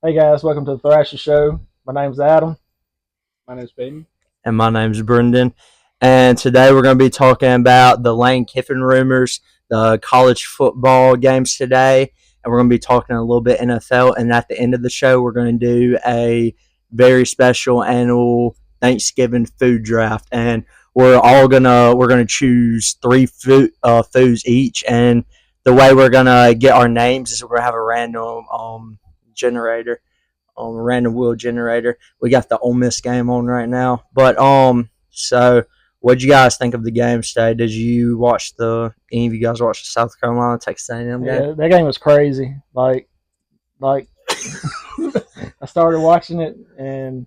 Hey guys, welcome to the Thrasher Show. My name's Adam. My name's Peyton. And my name's Brendan. And today we're going to be talking about the Lane Kiffin rumors, the college football games today, and we're going to be talking a little bit NFL. And at the end of the show, we're going to do a very special annual Thanksgiving food draft, and we're gonna choose three foods each. And the way we're gonna get our names is we're gonna have a random generator on a random wheel generator. We got the Ole Miss game on right now. So what'd you guys think of the game today? Did you watch any of you guys watch the South Carolina Texas A&M game? Yeah, that game was crazy. Like I started watching it, and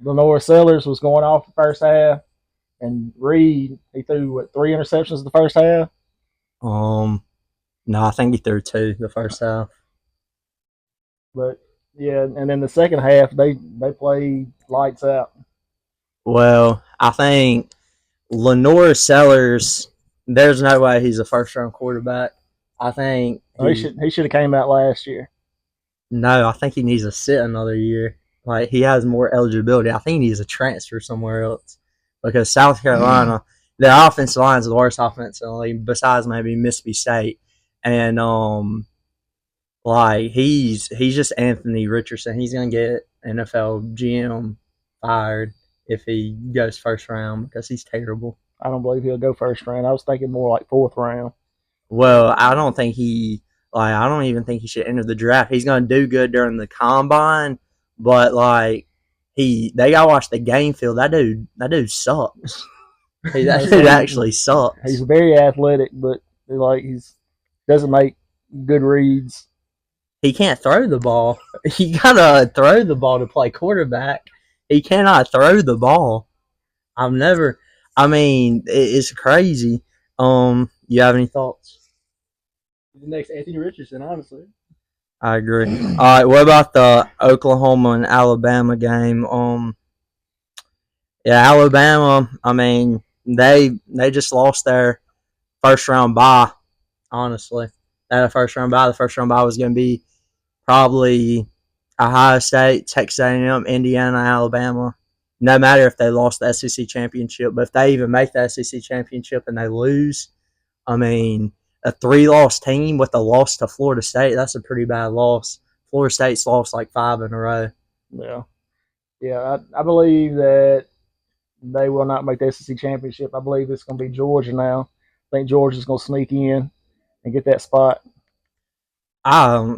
Lenore Sellers was going off the first half, and Reed he threw three interceptions the first half. No, I think he threw two the first half. But yeah, and then the second half they played lights out. Well, I think Lenore Sellers. There's no way he's a first round quarterback. I think He should have came out last year. No, I think he needs to sit another year. Like, he has more eligibility. I think he needs to transfer somewhere else because South Carolina, the offensive line is the worst offensive line besides maybe Mississippi State, and like he's just Anthony Richardson. He's gonna get NFL GM fired if he goes first round because he's terrible. I don't believe he'll go first round. I was thinking more like fourth round. Well, I don't even think he should enter the draft. He's gonna do good during the combine, but like they gotta watch the game field. That dude sucks. That dude actually sucks. He's very athletic, but he's doesn't make good reads. He can't throw the ball. He gotta throw the ball to play quarterback. He cannot throw the ball. It's crazy. You have any thoughts? He's the next Anthony Richardson, honestly. I agree. All right, what about the Oklahoma and Alabama game? Yeah, Alabama. They just lost their first round bye. Honestly, they had a first round bye. The first round bye was going to be probably Ohio State, Texas A&M, Indiana, Alabama. No matter if they lost the SEC championship, but if they even make the SEC championship and they lose, a 3-loss team with a loss to Florida State, that's a pretty bad loss. Florida State's lost like 5 in a row. Yeah. I believe that they will not make the SEC championship. I believe it's going to be Georgia now. I think Georgia's going to sneak in and get that spot. I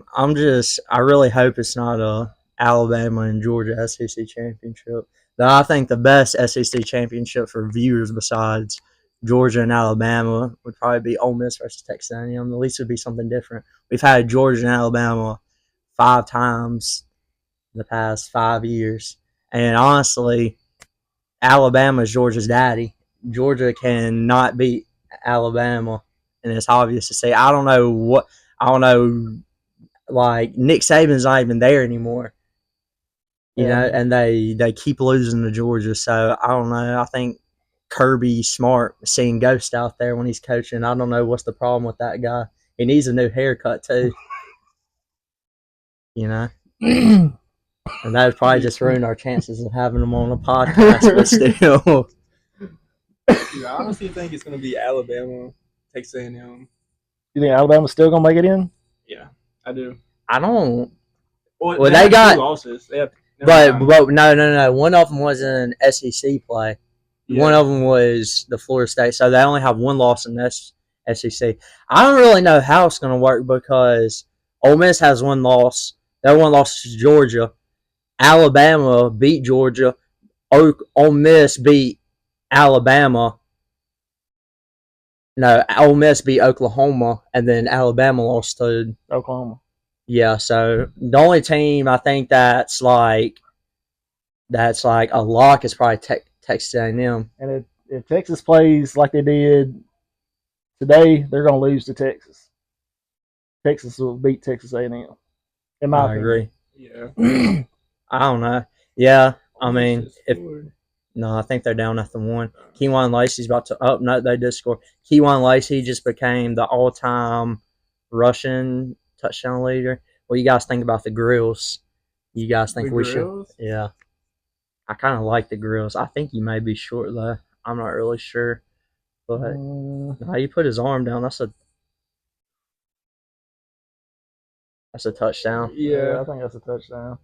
really hope it's not a Alabama and Georgia SEC championship. Though I think the best SEC championship for viewers besides Georgia and Alabama would probably be Ole Miss versus Texas A&M. At least it would be something different. We've had Georgia and Alabama 5 times in the past 5 years, and honestly, Alabama is Georgia's daddy. Georgia cannot beat Alabama, and it's obvious to see. I don't know. Like, Nick Saban's not even there anymore. You know, and they keep losing to Georgia. So I don't know. I think Kirby Smart seeing ghosts out there when he's coaching. I don't know what's the problem with that guy. He needs a new haircut too. You know, and that would probably just ruin our chances of having him on a podcast. But still, Dude, I honestly think it's gonna be Alabama, Texas A&M. You think Alabama's still going to make it in? Yeah, I do. I don't. Well, they got 2 losses. But no. One of them was in SEC play. Yeah. One of them was the Florida State. So they only have 1 loss in this SEC. I don't really know how it's going to work because Ole Miss has 1 loss. That 1 loss is Georgia. Alabama beat Georgia. Ole Miss beat Alabama. No, Ole Miss beat Oklahoma, and then Alabama lost to Oklahoma. Yeah, so the only team I think that's like a lock is probably Texas A&M. And if Texas plays like they did today, they're going to lose to Texas. Texas will beat Texas A&M. In my opinion. Agree. Yeah. I don't know. Yeah, I think they're down after 1. Keywan Lacey's about to. Oh no, they did score. Keywan Lacey just became the all-time Russian touchdown leader. What do you guys think about the Grills? You guys think The we should? Grills? Yeah. I kind of like the Grills. I think he may be short though. I'm not really sure, but no, he put his arm down. That's a touchdown. Yeah, Yeah. I think that's a touchdown.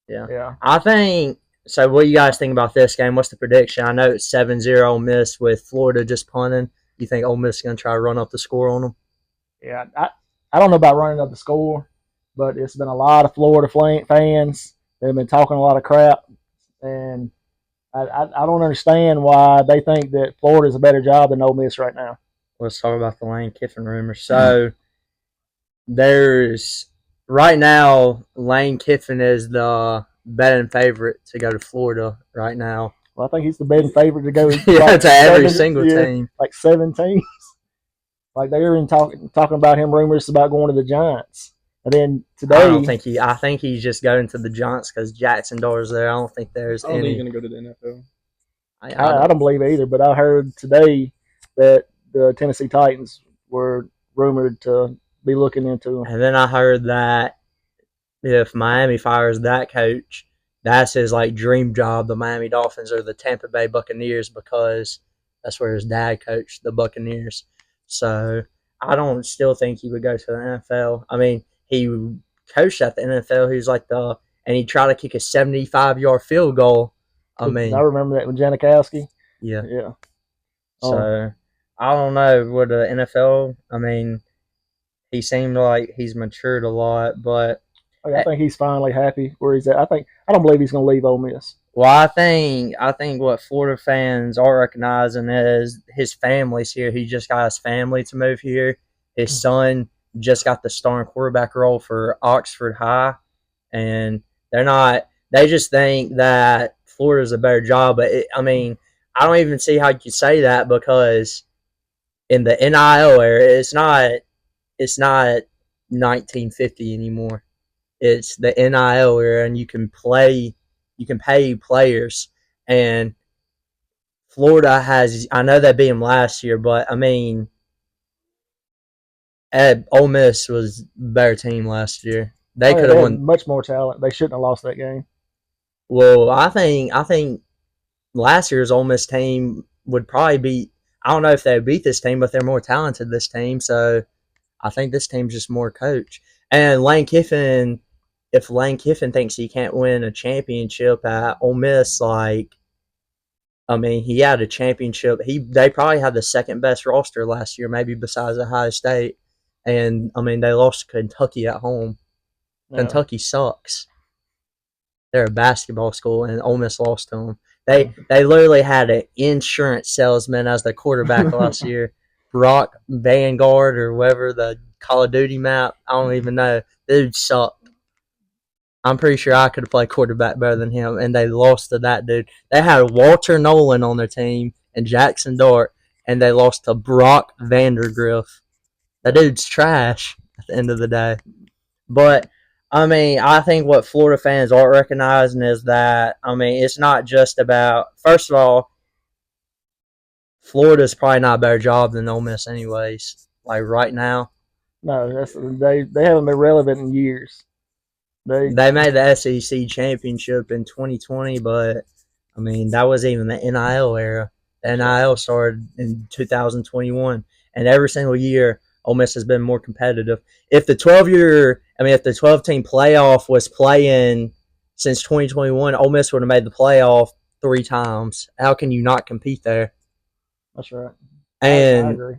Yeah. Yeah. I think so. What do you guys think about this game? What's the prediction? I know it's 7-0 Ole Miss with Florida just punting. You think Ole Miss is going to try to run up the score on them? Yeah. I don't know about running up the score, but it's been a lot of Florida fans that have been talking a lot of crap, and I don't understand why they think that Florida's a better job than Ole Miss right now. Let's talk about the Lane Kiffin rumor. So there's right now Lane Kiffin is the betting favorite to go to Florida right now. Well, I think he's the betting favorite to go Yeah, like to every single team. like 17. Like they were even talking about him rumors about going to the Giants. And then I don't today, think he. I think he's just going to the Giants because Jackson Door's there. I don't think there's I don't think any. he's gonna go to the NFL. I don't believe it either, but I heard today that the Tennessee Titans were rumored to be looking into him. And then I heard that if Miami fires that coach, that's his like dream job. The Miami Dolphins or the Tampa Bay Buccaneers because that's where his dad coached the Buccaneers. So I don't still think he would go to the NFL. I mean, he coached at the NFL. He was like and he tried to kick a 75-yard field goal. I mean, I remember that with Janikowski. yeah. Yeah. So I don't know what the NFL. I mean, he seemed like he's matured a lot, but I think he's finally happy where he's at. I don't believe he's going to leave Ole Miss. well, I think what Florida fans are recognizing is his family's here. He just got his family to move here. His son just got the starting quarterback role for Oxford High, and they're not. They just think that Florida's a better job. But I mean, I don't even see how you could say that because in the NIL era, it's not. It's not 1950 anymore. It's the NIL era, and you can pay players. And Florida has, I know they beat them last year, but I mean, Ole Miss was a better team last year. They could They have had won. much more talent. They shouldn't have lost that game. Well, I think last year's Ole Miss team would probably beat. I don't know if they beat this team, but they're more talented this team. So I think this team's just more coach. And Lane Kiffin, if Lane Kiffin thinks he can't win a championship at Ole Miss, like I mean, he had a championship. They probably had the second best roster last year, maybe besides Ohio State. And I mean, they lost to Kentucky at home. No. Kentucky sucks. They're a basketball school, and Ole Miss lost to them. They literally had an insurance salesman as their quarterback last year. Brock Vanguard or whatever the Call of Duty map. I don't even know. Dude sucked. I'm pretty sure I could have played quarterback better than him, and they lost to that dude. They had Walter Nolan on their team and Jackson Dart, and they lost to Brock Vandergriff. That dude's trash at the end of the day. But I mean, I think what Florida fans aren't recognizing is that I mean, it's not just about. First of all, Florida's probably not a better job than Ole Miss, anyways. Like right now, No, they haven't been relevant in years. they made the SEC championship in 2020, but I mean that was even the NIL era. The NIL started in 2021, and every single year, Ole Miss has been more competitive. If the 12-team playoff was playing since 2021, Ole Miss would have made the playoff 3 times. How can you not compete there? That's right. I And agree.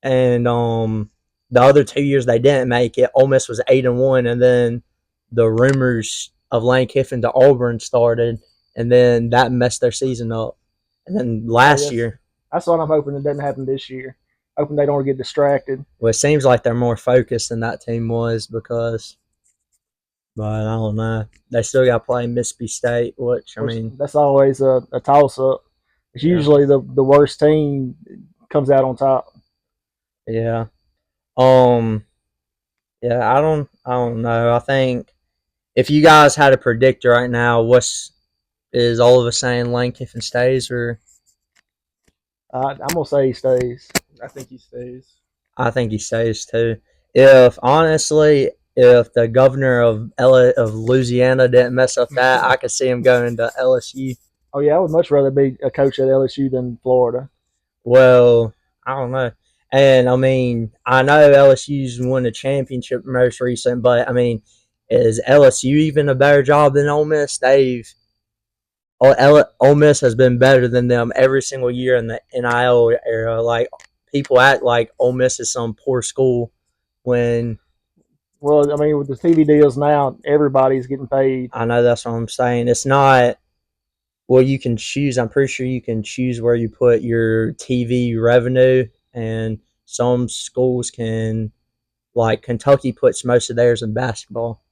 and the other 2 years they didn't make it. Ole Miss was 8-1, and then the rumors of Lane Kiffin to Auburn started, and then that messed their season up. And then last year, That's what I'm hoping it doesn't happen this year. Hoping they don't get distracted. well, it seems like they're more focused than that team was because, but I don't know. They still got to play Mississippi State, which I mean, That's always a toss up. It's usually the worst team comes out on top. yeah, um, yeah. I don't know. I think if you guys had a predictor right now, is all of us saying Lane Kiffin stays or? I'm gonna say he stays. I think he stays. I think he stays too. If honestly, if the governor of Louisiana didn't mess up that, I could see him going to LSU. Oh yeah, I would much rather be a coach at LSU than Florida. Well, I don't know. And I mean, I know LSU's won the championship most recent, but I mean, is LSU even a better job than Ole Miss? Ole Miss has been better than them every single year in the NIL era. Like people act like Ole Miss is some poor school when Well, I mean, with the TV deals now, everybody's getting paid. I know that's what I'm saying. It's not. Well, you can choose. I'm pretty sure you can choose where you put your TV revenue, and some schools can, like Kentucky, puts most of theirs in basketball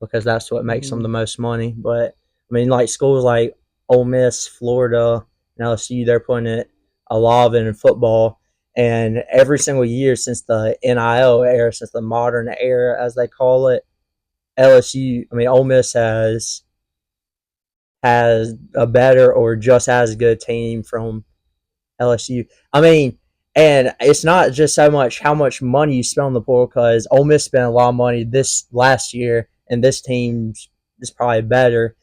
because that's what makes them the most money. But I mean, like schools like Ole Miss, Florida, and LSU, they're putting it a lot of it in football. And every single year since the NIL era, since the modern era, as they call it, LSU, I mean, Ole Miss has a better or just as good team from LSU. I mean, and it's not just so much how much money you spend on the pool because Ole Miss spent a lot of money this last year, and this team is probably better.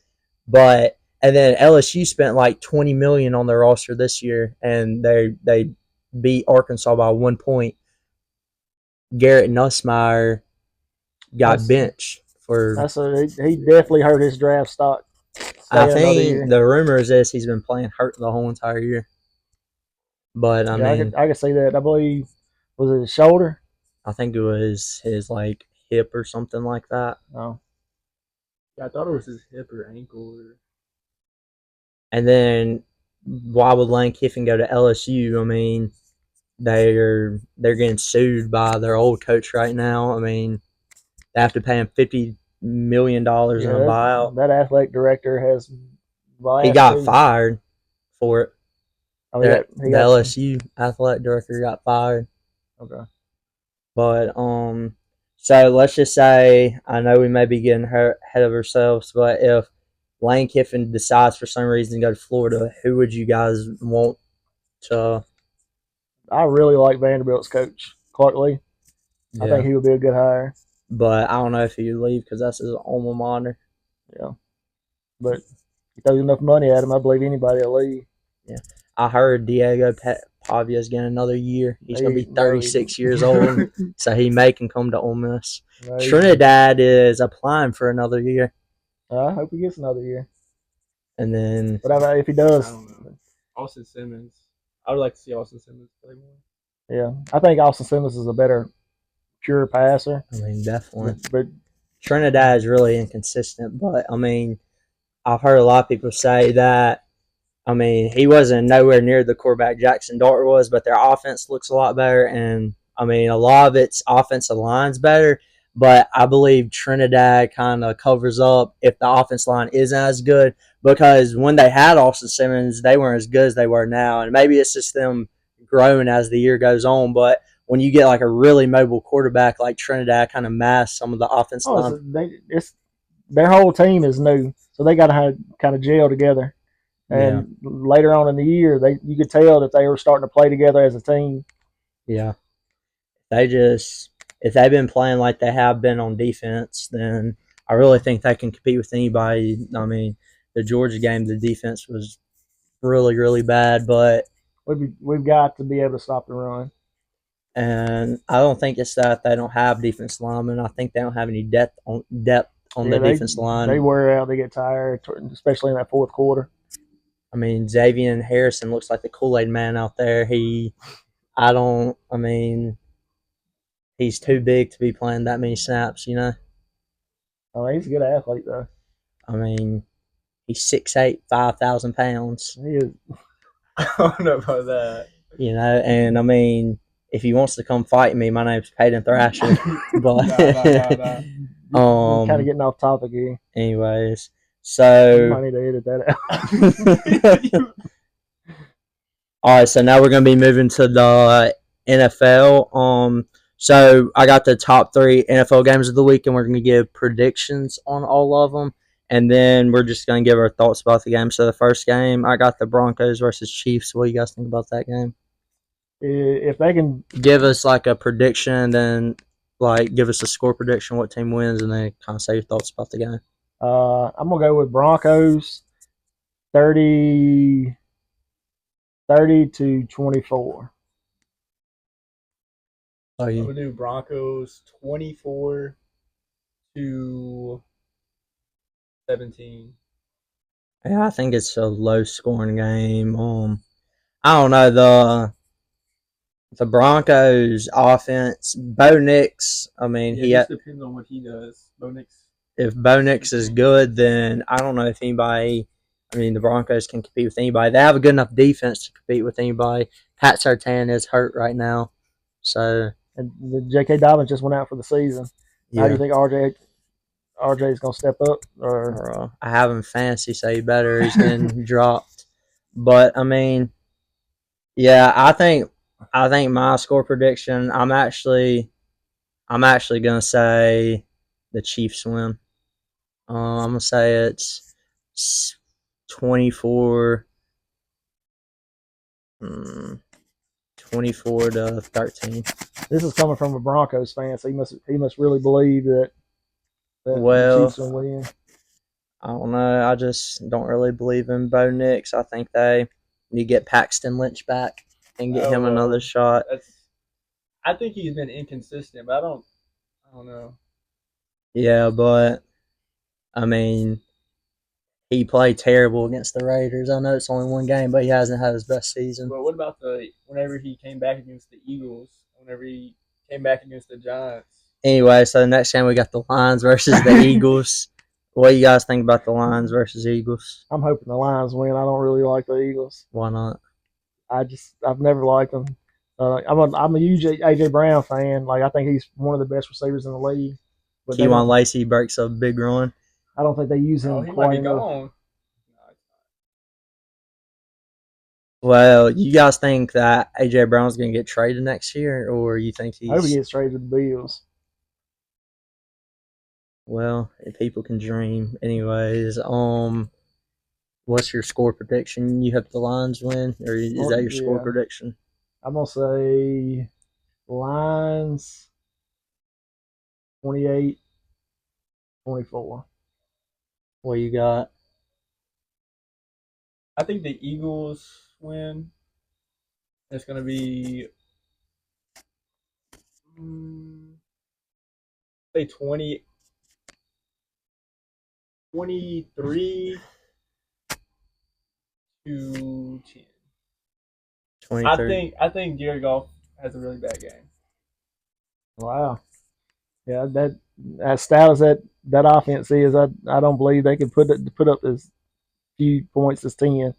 But and then LSU spent like 20 million on their roster this year, and they beat Arkansas by 1 point. Garrett Nussmeier got That's benched for. he definitely hurt his draft stock. I Stay another think year. the rumors is he's been playing hurt the whole entire year. But I Yeah, mean, I could see that. I believe was it his shoulder? I think it was his like hip or something like that. No. Yeah, I thought it was his hip or ankle. And then why would Lane Kiffin go to LSU? I mean, they're getting sued by their old coach right now. I mean, they have to pay him $50 million in a Yeah, buyout. that athletic director has. He Last got season. fired for it. Oh, The LSU athletic director got fired. Okay. But so let's just say I know we may be getting ahead of ourselves, but if Lane Kiffin decides for some reason to go to Florida, who would you guys want to? I really like Vanderbilt's coach, Clark Lee. I think Yeah, he would be a good hire. but I don't know if he would leave because that's his alma mater. Yeah. But if he throws enough money at him, I believe anybody will leave. Yeah, I heard Diego Pavia's getting another year. He's going to be No, 36 years old, so he may can come to Ole Miss. no, Trinidad is applying for another year, I hope he gets another year. and then But if he I does, don't know. Austin Simmons. I would like to see Austin Simmons play more. yeah, I think Austin Simmons is a better pure passer. I mean definitely But Trinidad is really inconsistent. But I mean, I've heard a lot of people say that. I mean, he wasn't nowhere near the quarterback Jackson Dart was, but their offense looks a lot better. And I mean, a lot of its offensive line's better, but I believe Trinidad kind of covers up if the offense line isn't as good because when they had Austin Simmons, they weren't as good as they were now. And maybe it's just them growing as the year goes on. But when you get like a really mobile quarterback like Trinidad, kind of masks some of the offensive line. it's their whole team is new, so they got to kind of gel together. Yeah, And later on in the year, you could tell that they were starting to play together as a team. yeah. They just if they've been playing like they have been on defense, then I really think they can compete with anybody. I mean, the Georgia game, the defense was really, really bad, but We've got to be able to stop the run. and I don't think it's that they don't have defense linemen. I think they don't have any depth on Yeah, the defense line. they wear out. They get tired, especially in that fourth quarter. I mean, Xavier Harrison looks like the Kool-Aid man out there. I mean, he's too big to be playing that many snaps, you know? I mean, he's a good athlete, though. I mean, he's 6'8", 5,000 pounds. He is. I don't know about that. You know, and I mean, if he wants to come fight me, my name's Peyton Thrasher. But kind of getting off topic here. anyways, You might so need to edit that out. all right, so now we're gonna be moving to the NFL. So I got the top 3 NFL games of the week, and we're gonna give predictions on all of them, and then we're just gonna give our thoughts about the game. So the first game, I got the Broncos versus Chiefs. What do you guys think about that game? If they can, Give us like a prediction, then like give us a score prediction, what team wins, and then kind of say your thoughts about the game. I'm gonna go with Broncos 30, 30-24. Oh, I'm you, gonna do Broncos 24-17. yeah, I think it's a low scoring game. I don't know the Broncos offense. Bo Nix. I mean, Yeah, it just depends on what he does. Bo Nix. if Bo Nix is good, then I don't know if anybody. I mean, the Broncos can compete with anybody. They have a good enough defense to compete with anybody. Pat Surtain is hurt right now, so And the J.K. Dobbins just went out for the season. How do yeah. you think RJ is gonna step up? Or I have him fancy say better. He's been dropped, but I mean, yeah, I think my score prediction. I'm actually gonna say the Chiefs win. I'm gonna say it's 24, 24-13. this is coming from a Broncos fan, so he must really believe that the Well, Chiefs will win. I don't know. I just don't really believe in Bo Nix. I think they need to get Paxton Lynch back and get Oh him another well, shot. I think he's been inconsistent, but I don't know. Yeah, but I mean, he played terrible against the Raiders. I know it's only one game, but he hasn't had his best season. But what about whenever he came back against the Eagles? Whenever he came back against the Giants? Anyway, so the next game we got the Lions versus the Eagles. What do you guys think about the Lions versus Eagles? I'm hoping the Lions win. I don't really like the Eagles. Why not? I've never liked them. I'm a huge AJ Brown fan. Like I think he's one of the best receivers in the league. But they Keywan don't. Lacey breaks a big run. I don't think they use Oh, him he might quite be enough. gone. Well, you guys think that AJ Brown's going to get traded next year, or you think I hope he he's gets traded to the Bills. well? People can dream, anyways. What's your score prediction? You have the Lions win, or is that your score Yeah, prediction? I'm gonna say Lions 28-24. What you got? I think the Eagles win. It's gonna be say 23 to 10. 23. I think Jared Goff has a really bad game. Wow. Yeah, as stout as that offense is, I don't believe they can put up as few points as 10.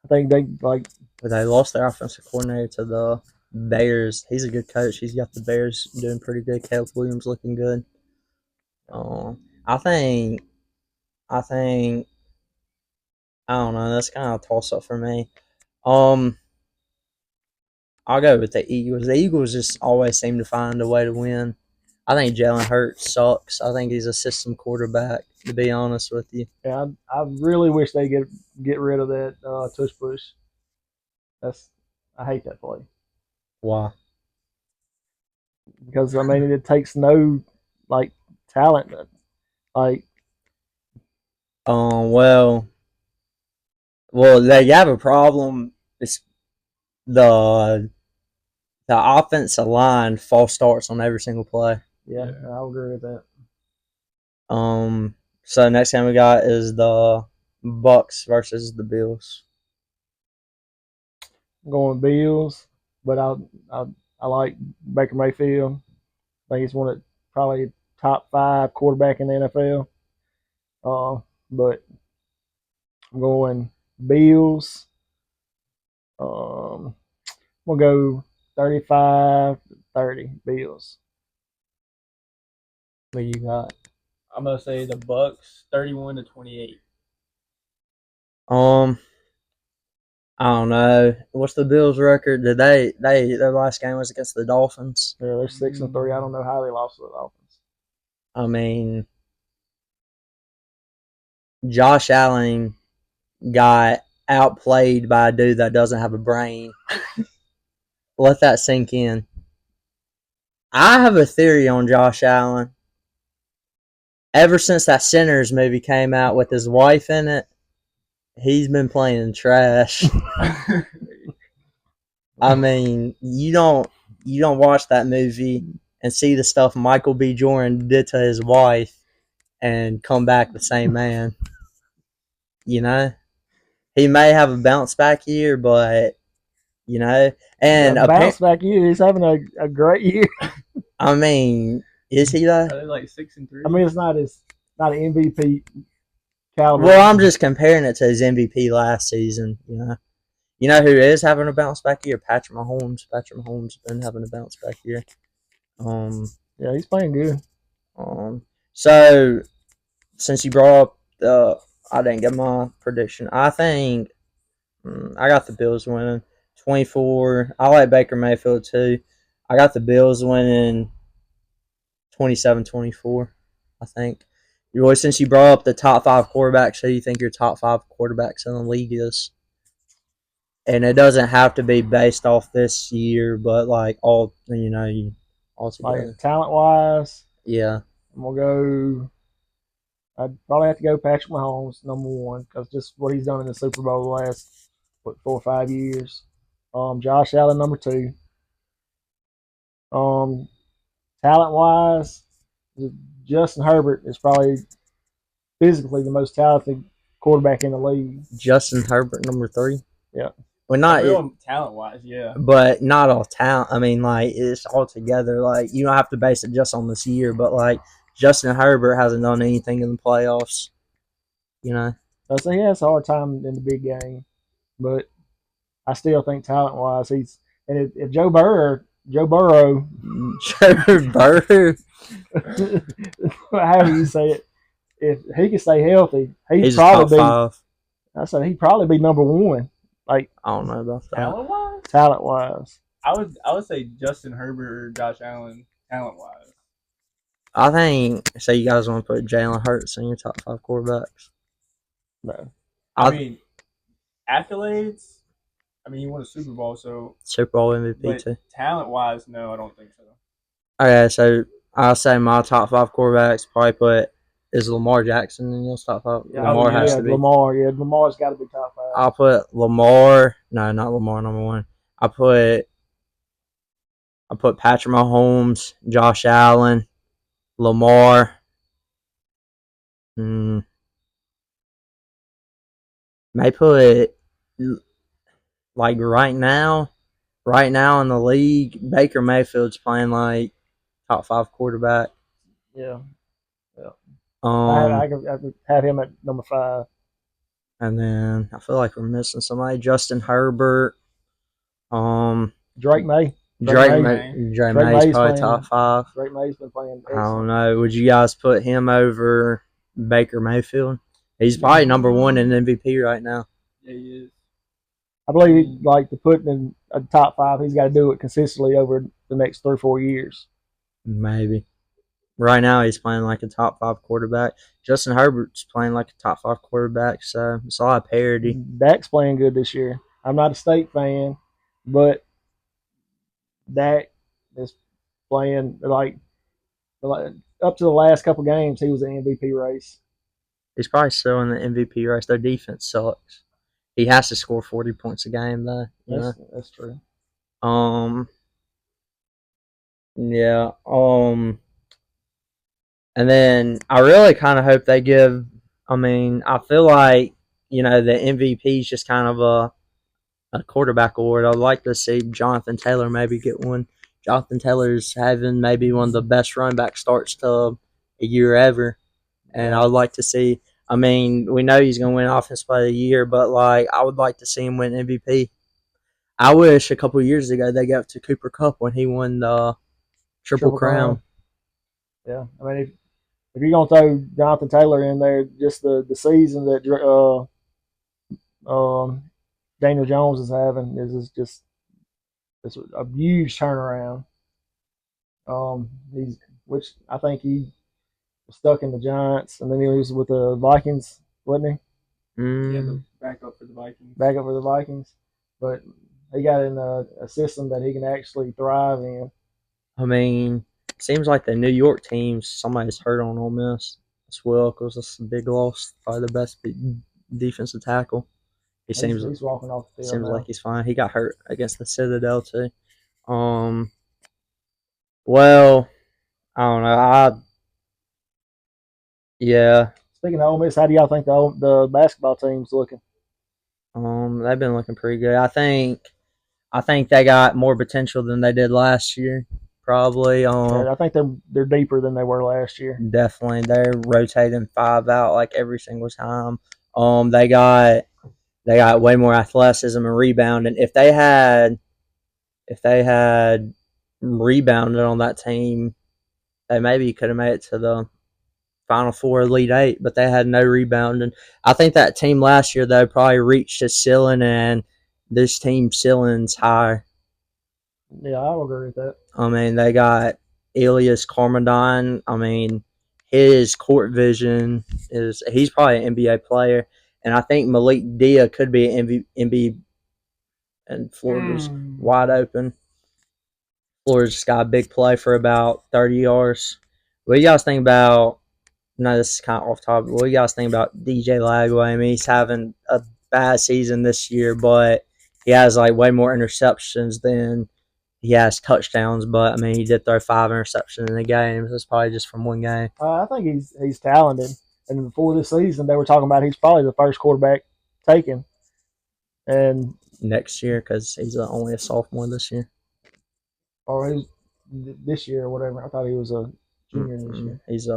I think they like But they lost their offensive coordinator to the Bears. He's a good coach. He's got the Bears doing pretty good. Caleb Williams looking good. I think I think I don't know. That's kind of a toss up for me. Um, I'll go with the Eagles. The Eagles just always seem to find a way to win. I think Jalen Hurts sucks. I think he's a system quarterback. To be honest with you, yeah, I really wish they get rid of that tush push. That's I hate that play why? because I mean it takes no like talent. Like Well, they have a problem. It's the the offensive line false starts on every single play. yeah, Yeah. I'll agree with that. Um, so next game we got is the Bucks versus the Bills. I'm going Bills, but I I like Baker Mayfield. I think he's one of probably top 5 quarterback in the NFL. But I'm going Bills. Um, we'll go 35-30 Bills. What you got? I'm gonna say the Bucks 31-28. Um, I don't know. What's the Bills' record? Did they their last game was against the Dolphins? Yeah, they're 6-3. I don't know how they lost to the Dolphins. I mean, Josh Allen got outplayed by a dude that doesn't have a brain. Let that sink in. I have a theory on Josh Allen. Ever since that Sinners movie came out with his wife in it, he's been playing trash. I mean, you don't watch that movie and see the stuff Michael B. Jordan did to his wife and come back the same man. You know, he may have a bounce back year, but you know, Yeah, and bounce back year. He's having a great year. I mean, is he though? Are they like 6-3? I mean, it's not an MVP caliber. Well, I'm just comparing it to his MVP last season. You know who is having a bounce back year? Patrick Mahomes. Patrick Mahomes been having a bounce back year. Um, Yeah, he's playing good. So since you brought up I didn't get my prediction. I think I got the Bills winning 24. I like Baker Mayfield too. I got the Bills winning 27-24. I think. Roy, since you brought up the top 5 quarterbacks, who do you think your top 5 quarterbacks in the league is? And it doesn't have to be based off this year, but like all together. Like talent wise, Yeah, I'm gonna go. I'd probably have to go Patrick Mahomes number one because just what he's done in the Super Bowl the last 4 or 5 years. Josh Allen number two. Um, talent wise, Justin Herbert is probably physically the most talented quarterback in the league. Justin Herbert number 3. Yeah, Well, not talent wise, yeah. but not all talent. I mean, like it's all together. Like you don't have to base it just on this year, but like Justin Herbert hasn't done anything in the playoffs. You know, so he has a hard time in the big game, but I still think talent wise, he's and if Joe Burrow, Trevor Burrow, however you say it, if he can stay healthy, he's probably top 5. I said he'd probably be number one. Like I don't know about that. Talent wise, talent wise, I would say Justin Herbert or Josh Allen. Talent wise, I think so. You guys want to put Jalen Hurts in your top 5 quarterbacks? no. I mean accolades. I mean, he won a Super Bowl, so Super Bowl MVP but too. talent wise, no, I don't think so. Okay, so I'll say my top 5 quarterbacks probably put is Lamar Jackson in your top 5. Yeah, Lamar yeah, has to be. Lamar. Yeah, Lamar's got to be top 5. I'll put Lamar. No, not Lamar number 1. I put Patrick Mahomes, Josh Allen, Lamar. May put like right now in the league, Baker Mayfield's playing like top 5 quarterback. Yeah, yeah. I could have him at number 5. And then I feel like we're missing somebody. Justin Herbert. Drake May. Drake May's May's probably playing, top 5. Drake May's been playing. I don't know. Would you guys put him over Baker Mayfield? He's probably number 1 in MVP right now. Yeah, he is. I believe like to put in a top 5, he's got to do it consistently over the next 3 or 4 years. Maybe. Right now, he's playing like a top 5 quarterback. Justin Herbert's playing like a top 5 quarterback, so it's a lot of parity. Dak's playing good this year. I'm not a State fan, but Dak is playing like up to the last couple games, he was in the MVP race. He's probably still in the MVP race. Their defense sucks. He has to score 40 points a game, though. That's true. Yeah. And then I really kind of hope they give. I mean, I feel like the MVP is just kind of a quarterback award. I'd like to see Jonathan Taylor maybe get one. Jonathan Taylor's having maybe one of the best run back starts to a year ever, and I would like to see. I mean, we know he's going to win Offensive Player of the Year, but like I would like to see him win MVP. I wish a couple of years ago they gave it to Cooper Kupp when he won the Triple Crown. Yeah, I mean, if you're gonna throw Jonathan Taylor in there, just the season that Daniel Jones is having is just it's a huge turnaround. Which I think he was stuck in the Giants, and then he was with the Vikings, wasn't he? Yeah, backup for the Vikings. Backup for the Vikings, but he got in a system that he can actually thrive in. I mean, seems like the New York teams, somebody's hurt on Ole Miss as well because it's a big loss. Probably the best defensive tackle. He He's walking off the field seems now. like he's fine. He got hurt against the Citadel too. Um, well, I don't know. Yeah. Speaking of Ole Miss, how do y'all think the basketball team's looking? They've been looking pretty good. I think they got more potential than they did last year. Probably. I think they're deeper than they were last year. Definitely, they're rotating five out like every single time. They got way more athleticism and rebounding. If they had rebounded on that team, they maybe could have made it to the Final Four, Elite Eight, but they had no rebounding. I think that team last year though probably reached a ceiling, and this team's ceiling's higher. Yeah, I will agree with that. I mean, they got Elias Cormadon. I mean, his court vision he's probably an NBA player, and I think Malik Dia could be an MVP. And Florida's wide open. Florida's just got a big play for about 30 yards. What do you guys think about? No, this is kind of off topic. What do you guys think about DJ Lagway? I mean, he's having a bad season this year, but he has like way more interceptions than he has touchdowns. But I mean, he did throw 5 interceptions in the game. So it's probably just from one game. I think he's talented, and before this season, they were talking about he's probably the first quarterback taken. And next year, because he's only a sophomore this year. Or he's this year or whatever. I thought he was a junior this year. He's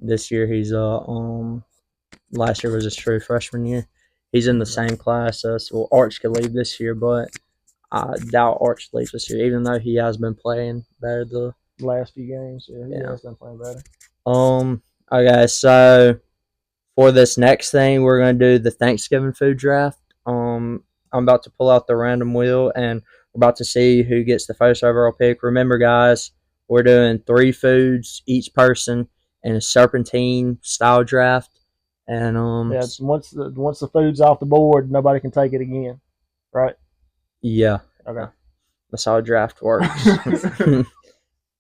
this year he's last year was his true freshman year. He's in the same class as Arch could leave this year, but I doubt Arch leaves this year, even though he has been playing better the last few games. Yeah, he has been playing better. Okay, so for this next thing, we're gonna do the Thanksgiving food draft. I'm about to pull out the random wheel, and we're about to see who gets the first overall pick. Remember, guys, we're doing 3 foods each person in a serpentine style draft. And once the food's off the board, nobody can take it again, right? Yeah. Okay. That's how a draft works.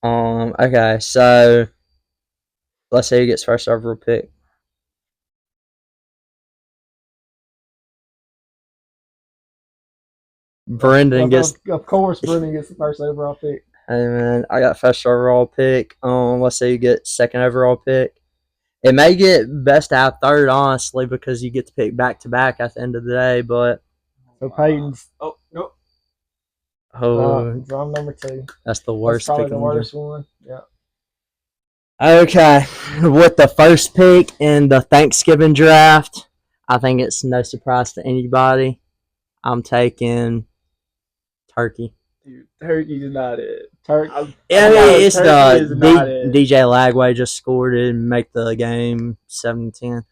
Okay, so let's say who gets first overall pick. Brendan gets. Of course, Brendan gets the first overall pick. Hey man, I got first overall pick. Let's say you get second overall pick. It may get best to have third, honestly, because you get to pick back to back at the end of the day. But so Peyton's. Oh no. Oh, so I'm number 2. That's the worst. That's probably the worst one. Yeah. Okay, with the first pick in the Thanksgiving draft, I think it's no surprise to anybody. I'm taking turkey. Dude, turkey is not it. Turkey. It's the DJ Lagway just scored it and make the game 7-10.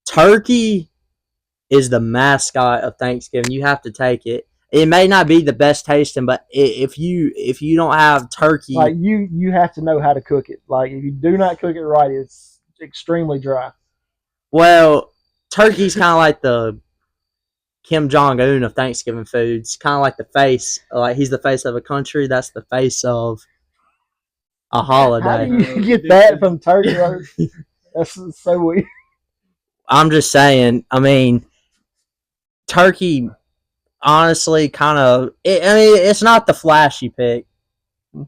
Turkey is the mascot of Thanksgiving. You have to take it. It may not be the best tasting, but if you don't have turkey, like you have to know how to cook it. Like if you do not cook it right, it's extremely dry. Well, turkey's kind of like the Kim Jong-un of Thanksgiving foods. Kind of like the face. Like he's the face of a country. That's the face of a holiday. How do you get that from turkey? That's so weird. I'm just saying. I mean, turkey. Honestly, kind of. I mean, it's not the flashy pick.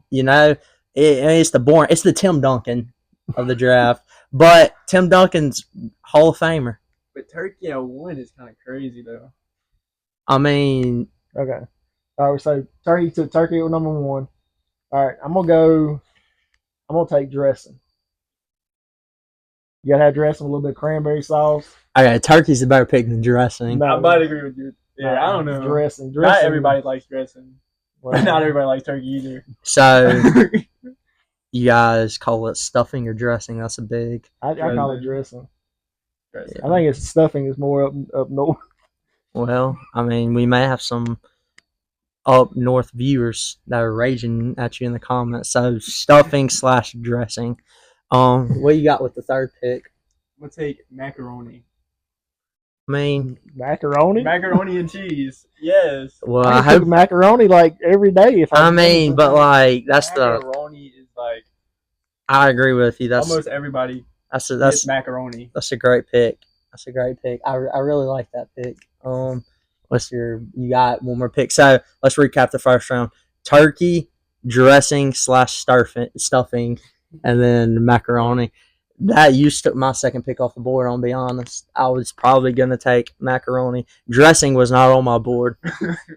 You know, it's the boring. It's the Tim Duncan of the draft. But Tim Duncan's Hall of Famer. But turkey at 1 is kind of crazy, though. I mean, okay. All right, so turkey at number 1. All right, I'm gonna take dressing. You gotta have dressing with a little bit of cranberry sauce. Okay, turkey's a better pick than dressing. No, I might agree with you. Yeah, I don't know. Dressing. Not everybody likes dressing. Well, not everybody likes turkey either. So, you guys call it stuffing or dressing? That's a big. I call it dressing. I think it's stuffing is more up north. Well, I mean, we may have some up north viewers that are raging at you in the comments. So, stuffing / dressing. What you got with the third pick? I'm gonna take macaroni. I mean, Macaroni. Macaroni and cheese. Yes. well, I I can cook hope. macaroni like every day if I I mean, but like that's the. Macaroni is like I agree with you. That's almost everybody that's gets macaroni. that's a great pick. That's a great pick. I really like that pick. What's your? You got one more pick. So let's recap the first round: turkey, dressing / stuffing, and then macaroni. That you took my second pick off the board. I'll be honest. I was probably gonna take macaroni. Dressing was not on my board.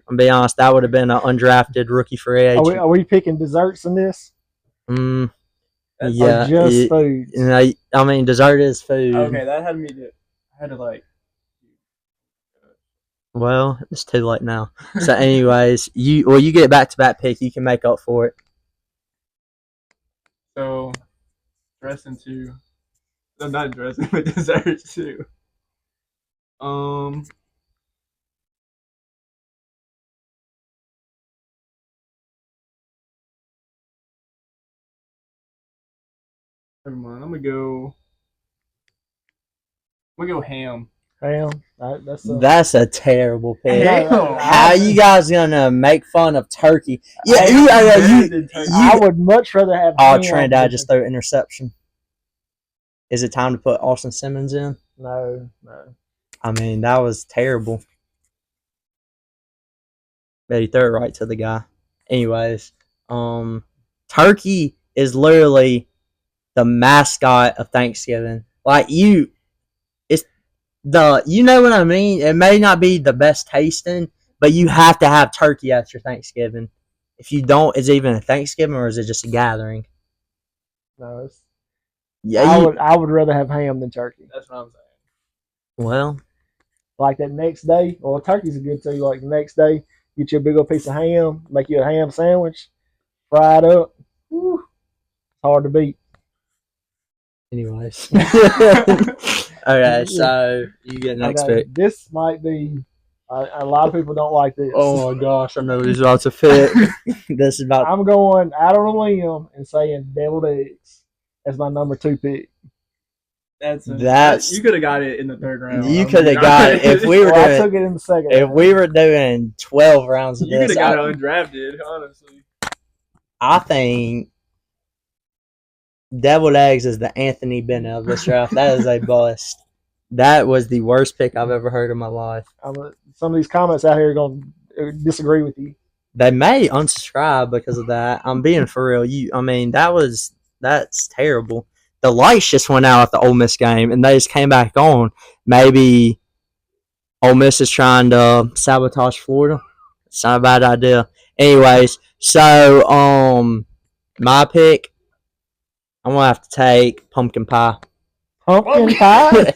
I'll be honest. That would have been an undrafted rookie free agent. Are we picking desserts in this? Yeah, or just food? You know, I mean, dessert is food. Okay, that had me to. I had to like. Well, it's too late now. So, anyways, you get back to back pick. You can make up for it. So, dressing too. No, not dressing, but dessert too. Never mind. I'm gonna go ham. Ham. That's a terrible pick. Ham. How you guys gonna make fun of turkey? Yeah, I would much rather have. Oh, ham Trinidad just threw an interception. Is it time to put Austin Simmons in? No. I mean, that was terrible. But he threw it right to the guy. Anyways, turkey is literally the mascot of Thanksgiving. Like you know what I mean? It may not be the best tasting, but you have to have turkey after Thanksgiving. If you don't, is it even a Thanksgiving or is it just a gathering? No, Yeah, I would rather have ham than turkey. That's what I'm saying. Well, like that next day, well, turkey's a good too. Like the next day, get you a big old piece of ham, make you a ham sandwich, fry it up. Whew, it's hard to beat. anyways. Okay, so you get next pick. This might be a lot of people don't like this. Oh my gosh, I know he's about to pick. This is about. I'm going out on a limb and saying deviled eggs as my number 2 pick. That's you could have got it in the third round. You could have got it if we were I took it in the second. If we were doing 12 rounds of you this. You could have got it undrafted, honestly. I think deviled eggs is the Anthony Bennett of this draft. That is a bust. That was the worst pick I've ever heard in my life. Some of these comments out here are going to disagree with you. They may unsubscribe because of that. I'm being for real. That's terrible. The lights just went out at the Ole Miss game, and they just came back on. Maybe Ole Miss is trying to sabotage Florida. It's not a bad idea. Anyways, so my pick, I'm gonna have to take pumpkin pie. Pumpkin pie?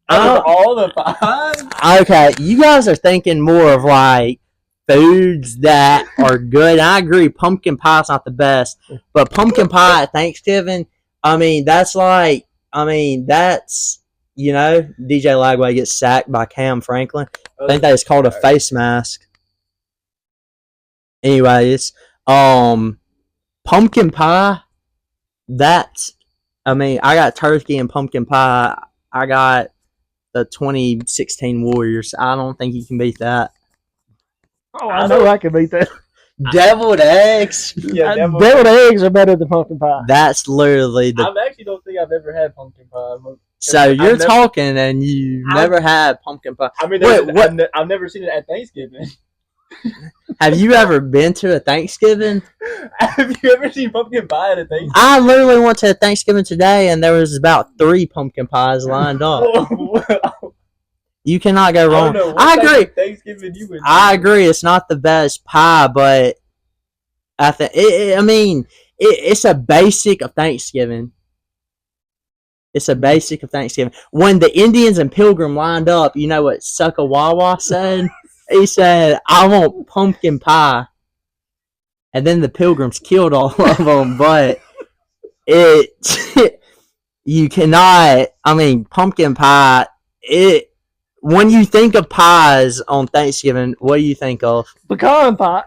All the pies? Okay, you guys are thinking more of like foods that are good. I agree, pumpkin pie is not the best, but pumpkin pie at Thanksgiving, that's DJ Lagway gets sacked by Cam Franklin. I think that is called a face mask. Anyways, pumpkin pie, I got turkey and pumpkin pie. I got the 2016 Warriors. I don't think you can beat that. Oh, I know I can beat that. Deviled eggs? Yeah, deviled eggs are better than pumpkin pie. That's literally I actually don't think I've ever had pumpkin pie. So you're talking and you've never had pumpkin pie. I've never seen it at Thanksgiving. Have you ever been to a Thanksgiving? Have you ever seen pumpkin pie at a Thanksgiving? I literally went to a Thanksgiving today and there was about 3 pumpkin pies lined up. You cannot go wrong. I agree. Thanksgiving you would I agree. It's not the best pie, but it's a basic of Thanksgiving. It's a basic of Thanksgiving. When the Indians and Pilgrim lined up, you know what Suckawawa said? He said, "I want pumpkin pie." And then the Pilgrims killed all of them, but you cannot. Pumpkin pie. When you think of pies on Thanksgiving, what do you think of? Pecan pie.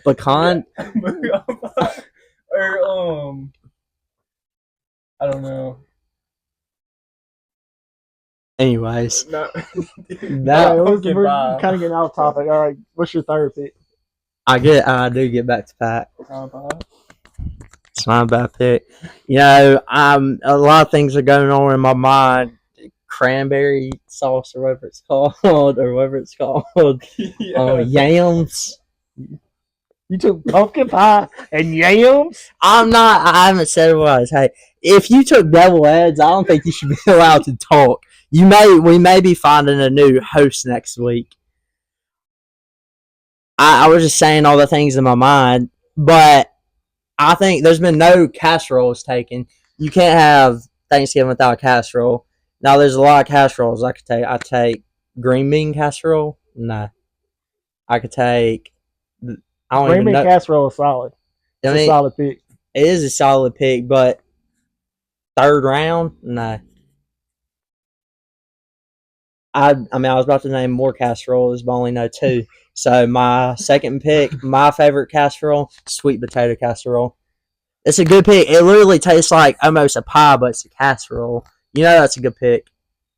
Pecan? Or I don't know. Anyways, No. that pumpkin pie. kind of getting off topic. All right, what's your third pick? I do get back to Pat. Pecan pie. It's not a bad pick. You know, a lot of things are going on in my mind. Cranberry sauce or whatever it's called, Yeah. Yams. You took pumpkin pie and yams. I haven't said what I was. Hey, if you took devil eggs, I don't think you should be allowed to talk. We may be finding a new host next week. I was just saying all the things in my mind, but I think there's been no casseroles taken. You can't have Thanksgiving without a casserole. Now there's a lot of casseroles I could take. I take green bean casserole. Nah, I could take. I don't Green even bean know. casserole is solid. It's a solid pick. It is a solid pick, but third round, no. I was about to name more casseroles, but I only know two. So my second pick, my favorite casserole, sweet potato casserole. It's a good pick. It literally tastes like almost a pie, but it's a casserole. You know that's a good pick.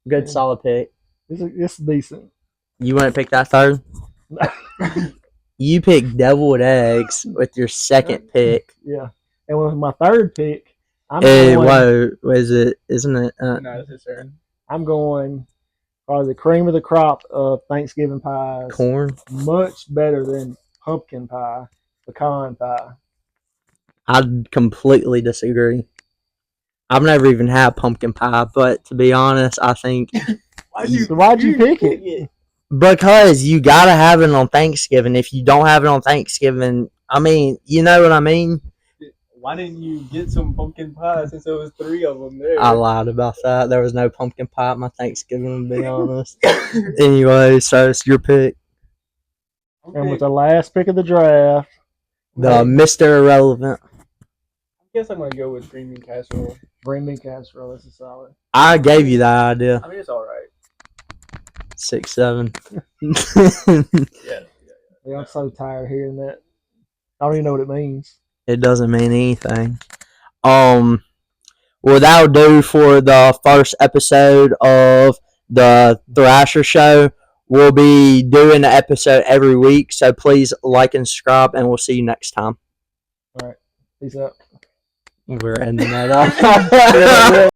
Good, Yeah. solid pick. It's decent. You want to pick that third? You pick deviled eggs with your second pick. Yeah. And with my third pick, I'm Hey, going. whoa, is it? Isn't it? No, it's his turn. I'm going for the cream of the crop of Thanksgiving pies. Corn. Much better than pumpkin pie, pecan pie. I completely disagree. I've never even had pumpkin pie, but to be honest, I think Why'd you pick it? because you gotta have it on Thanksgiving. If you don't have it on Thanksgiving, I mean, you know what I mean? Why didn't you get some pumpkin pie since there was 3 of them there? I lied about that. There was no pumpkin pie at my Thanksgiving, to be honest. Anyway, so it's your pick. Okay. And with the last pick of the draft, The Mr. Irrelevant. I guess I'm going to go with green bean casserole. green bean casserole is a solid. I gave you that idea. I mean, it's all right. 6, 7. Yeah. Yeah, I'm so tired of hearing that. I don't even know what it means. It doesn't mean anything. Well, that'll do for the first episode of the Thrasher Show. We'll be doing an episode every week, so please like and subscribe, and we'll see you next time. All right. Peace out. We're ending that off.